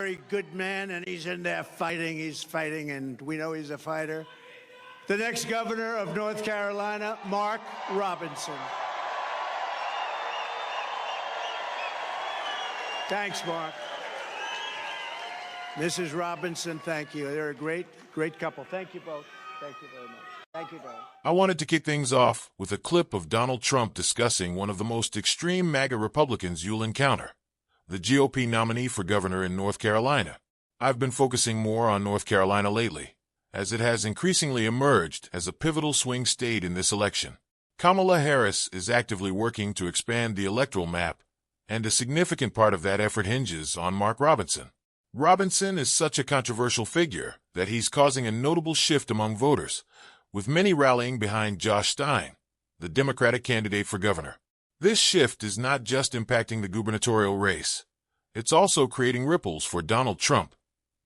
Very good man, and he's in there fighting. He's fighting, and we know he's a fighter. The next governor of North Carolina, Mark Robinson. Thanks, Mark. Mrs. Robinson, thank you. They're a great couple. Thank you both. Thank you very much. Thank you, Don. I wanted to kick things off with a clip of Donald Trump discussing one of the most extreme MAGA Republicans you'll encounter, the GOP nominee for governor in North Carolina. I've been focusing more on North Carolina lately, as it has increasingly emerged as a pivotal swing state in this election. Kamala Harris is actively working to expand the electoral map, and a significant part of that effort hinges on Mark Robinson. Robinson is such a controversial figure that he's causing a notable shift among voters, with many rallying behind Josh Stein, the Democratic candidate for governor. This shift is not just impacting the gubernatorial race. It's also creating ripples for Donald Trump,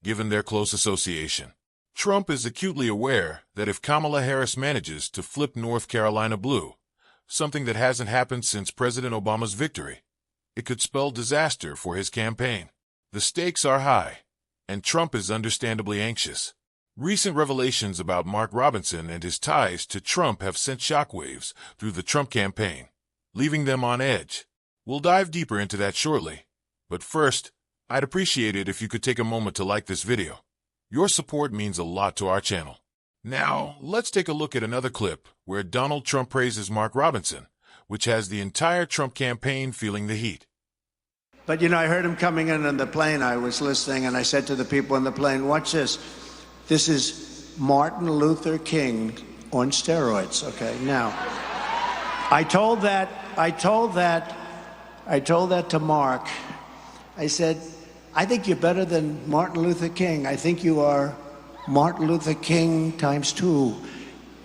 given their close association. Trump is acutely aware that if Kamala Harris manages to flip North Carolina blue, something that hasn't happened since President Obama's victory, it could spell disaster for his campaign. The stakes are high, and Trump is understandably anxious. Recent revelations about Mark Robinson and his ties to Trump have sent shockwaves through the Trump campaign, leaving them on edge. We'll dive deeper into that shortly, but first, I'd appreciate it if you could take a moment to like this video. Your support means a lot to our channel. Now, let's take a look at another clip where Donald Trump praises Mark Robinson, which has the entire Trump campaign feeling the heat. But you know, I heard him coming in on the plane. I was listening, and I said to the people on the plane, watch this. This is Martin Luther King on steroids, okay? Now, I told that to Mark. I said, I think you're better than Martin Luther King. I think you are Martin Luther King ×2.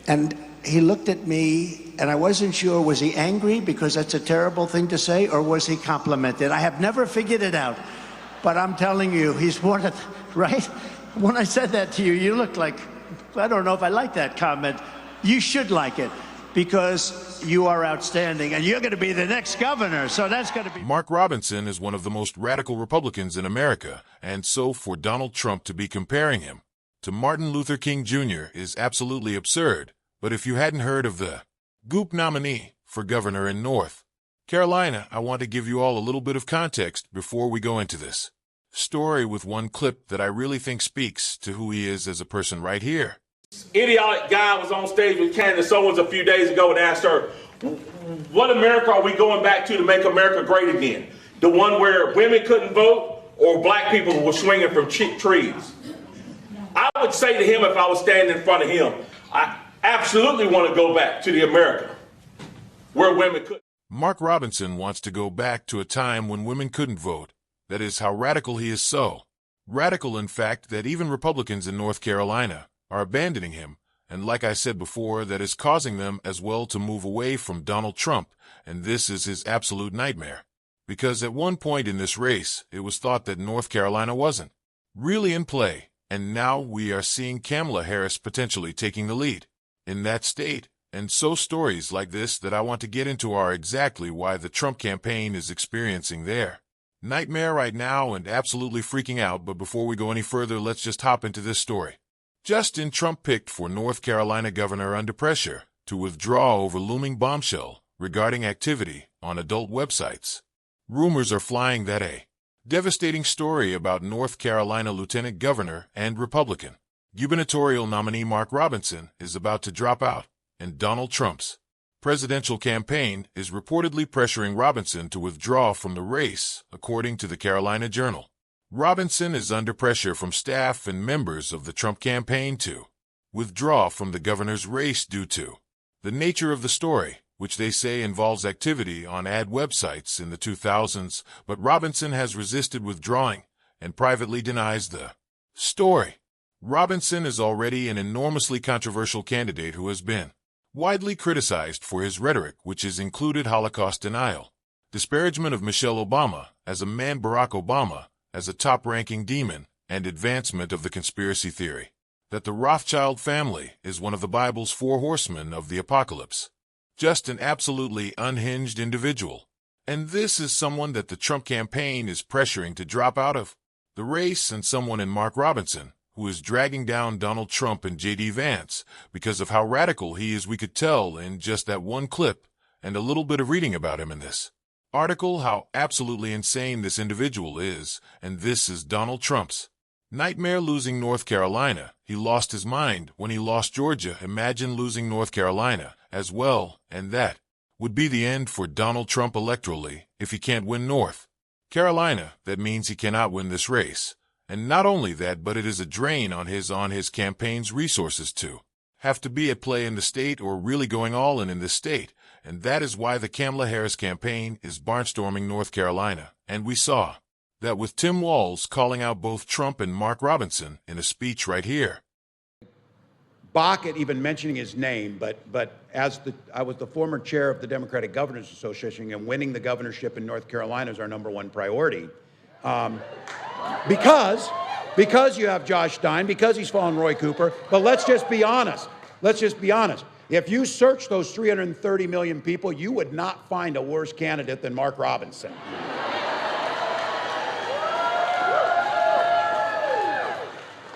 And he looked at me, and I wasn't sure, was he angry because that's a terrible thing to say, or was he complimented? I have never figured it out. But I'm telling you, he's one of, right? When I said that to you, you looked like, I don't know if I like that comment. You should like it, because you are outstanding, and you're going to be the next governor, so that's going to be... Mark Robinson is one of the most radical Republicans in America, and so for Donald Trump to be comparing him to Martin Luther King Jr. is absolutely absurd. But if you hadn't heard of the GOP nominee for governor in North Carolina, I want to give you all a little bit of context before we go into this story with one clip that I really think speaks to who he is as a person right here. Idiotic guy was on stage with Candace Owens a few days ago and asked her, what America are we going back to make America great again? The one where women couldn't vote or black people were swinging from trees? I would say to him, if I was standing in front of him, I absolutely want to go back to the America where women could. Mark Robinson wants to go back to a time when women couldn't vote. That is how radical he is, so radical, in fact, that even Republicans in North Carolina are abandoning him, and like I said before, that is causing them as well to move away from Donald Trump, and this is his absolute nightmare. Because at one point in this race, it was thought that North Carolina wasn't really in play, and now we are seeing Kamala Harris potentially taking the lead in that state. And so stories like this that I want to get into are exactly why the Trump campaign is experiencing their nightmare right now and absolutely freaking out. But before we go any further, let's just hop into this story. Justin Trump picked for North Carolina governor under pressure to withdraw over looming bombshell regarding activity on adult websites. Rumors are flying that a devastating story about North Carolina Lieutenant Governor and Republican gubernatorial nominee Mark Robinson is about to drop out, and Donald Trump's presidential campaign is reportedly pressuring Robinson to withdraw from the race, according to the Carolina Journal. Robinson is under pressure from staff and members of the Trump campaign to withdraw from the governor's race due to the nature of the story, which they say involves activity on ad websites in the 2000s, but Robinson has resisted withdrawing and privately denies the story. Robinson is already an enormously controversial candidate who has been widely criticized for his rhetoric, which has included Holocaust denial, disparagement of Michelle Obama as a man, Barack Obama as a top-ranking demon, and advancement of the conspiracy theory that the Rothschild family is one of the Bible's 4 horsemen of the apocalypse. Just an absolutely unhinged individual. And this is someone that the Trump campaign is pressuring to drop out of the race, and someone in Mark Robinson, who is dragging down Donald Trump and J.D. Vance because of how radical he is. We could tell in just that one clip and a little bit of reading about him in this article how absolutely insane this individual is, and this is Donald Trump's nightmare. Losing North Carolina. He lost his mind when he lost Georgia. Imagine losing North Carolina as well, and that would be the end for Donald Trump electorally if he can't win North Carolina. That means he cannot win this race. And not only that, but it is a drain on his campaign's resources to have to be at play in the state or really going all in this state. And that is why the Kamala Harris campaign is barnstorming North Carolina. And we saw that with Tim Walz calling out both Trump and Mark Robinson in a speech right here. Balk at even mentioning his name, but I was the former chair of the Democratic Governors Association, and winning the governorship in North Carolina is our #1 priority. Because you have Josh Stein, because he's fallen Roy Cooper. But let's just be honest. If you search those 330 million people, you would not find a worse candidate than Mark Robinson.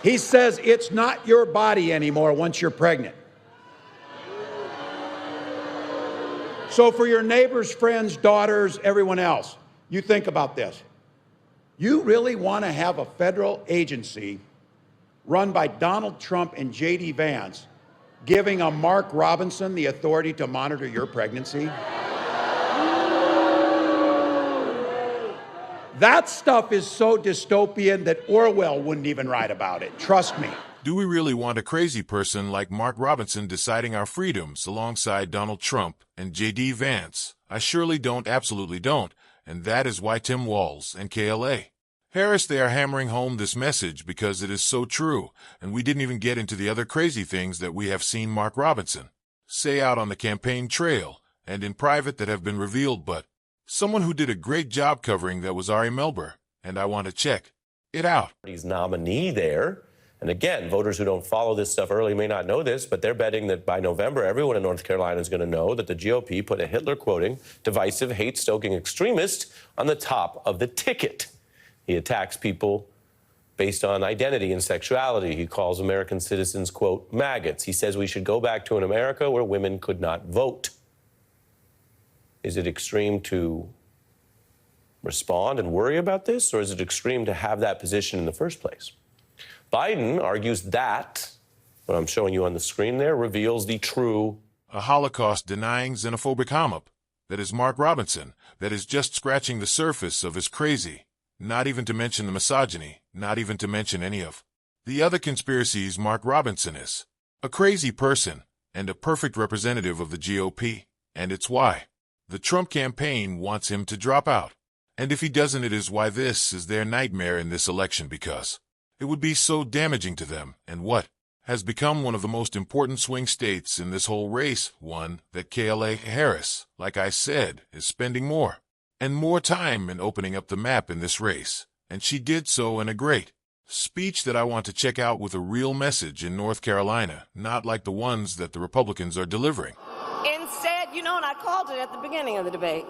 He says it's not your body anymore once you're pregnant. So for your neighbors, friends, daughters, everyone else, you think about this. You really want to have a federal agency run by Donald Trump and J.D. Vance giving a Mark Robinson the authority to monitor your pregnancy? That stuff is so dystopian that Orwell wouldn't even write about it. Trust me. Do we really want a crazy person like Mark Robinson deciding our freedoms alongside Donald Trump and J.D. Vance? I surely don't, absolutely don't. And that is why Tim Walz and KLA Harris, they are hammering home this message because it is so true. And we didn't even get into the other crazy things that we have seen Mark Robinson say out on the campaign trail and in private that have been revealed. But someone who did a great job covering that was Ari Melber, and I want to check it out. He's nominee there. And again, voters who don't follow this stuff early may not know this, but they're betting that by November, everyone in North Carolina is going to know that the GOP put a Hitler-quoting, divisive, hate-stoking extremist on the top of the ticket. He attacks people based on identity and sexuality. He calls American citizens, quote, maggots. He says we should go back to an America where women could not vote. Is it extreme to respond and worry about this, or is it extreme to have that position in the first place? Biden argues that, what I'm showing you on the screen there, reveals the true a Holocaust-denying xenophobic homup that is Mark Robinson, that is just scratching the surface of his crazy, not even to mention the misogyny, not even to mention any of the other conspiracies. Mark Robinson is a crazy person and a perfect representative of the GOP, and it's why the Trump campaign wants him to drop out. And if he doesn't, it is why this is their nightmare in this election, because it would be so damaging to them and what has become one of the most important swing states in this whole race, one that KLA Harris, like I said, is spending more and more time in opening up the map in this race. And she did so in a great speech that I want to check out with a real message in North Carolina, not like the ones that the Republicans are delivering. Instead, and I called it at the beginning of the debate,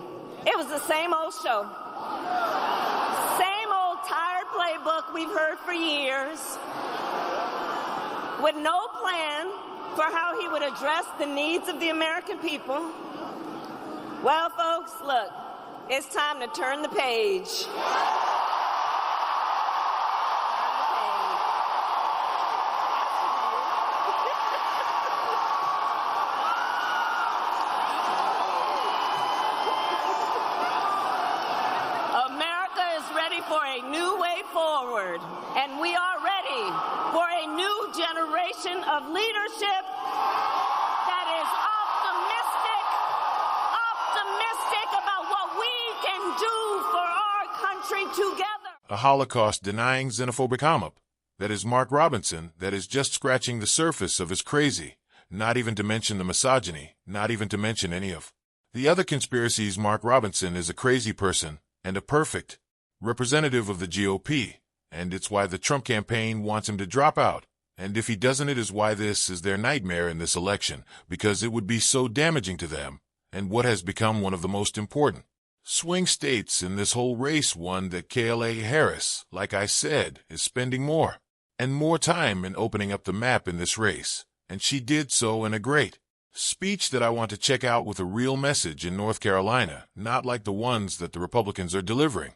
it was the same old show. Same old tired playbook we've heard for years, with no plan for how he would address the needs of the American people. Well, folks, look, it's time to turn the page. For a new way forward, and we are ready for a new generation of leadership that is optimistic about what we can do for our country together. A Holocaust-denying xenophobic homup that is Mark Robinson, that is just scratching the surface of his crazy, not even to mention the misogyny, not even to mention any of the other conspiracies. Mark Robinson is a crazy person and a perfect representative of the GOP, and it's why the Trump campaign wants him to drop out. And if he doesn't, it is why this is their nightmare in this election, because it would be so damaging to them and what has become one of the most important Swing states in this whole race won that Kayla Harris, like I said, is spending more and more time in opening up the map in this race, and she did so in a great speech that I want to check out with a real message in North Carolina, not like the ones that the Republicans are delivering.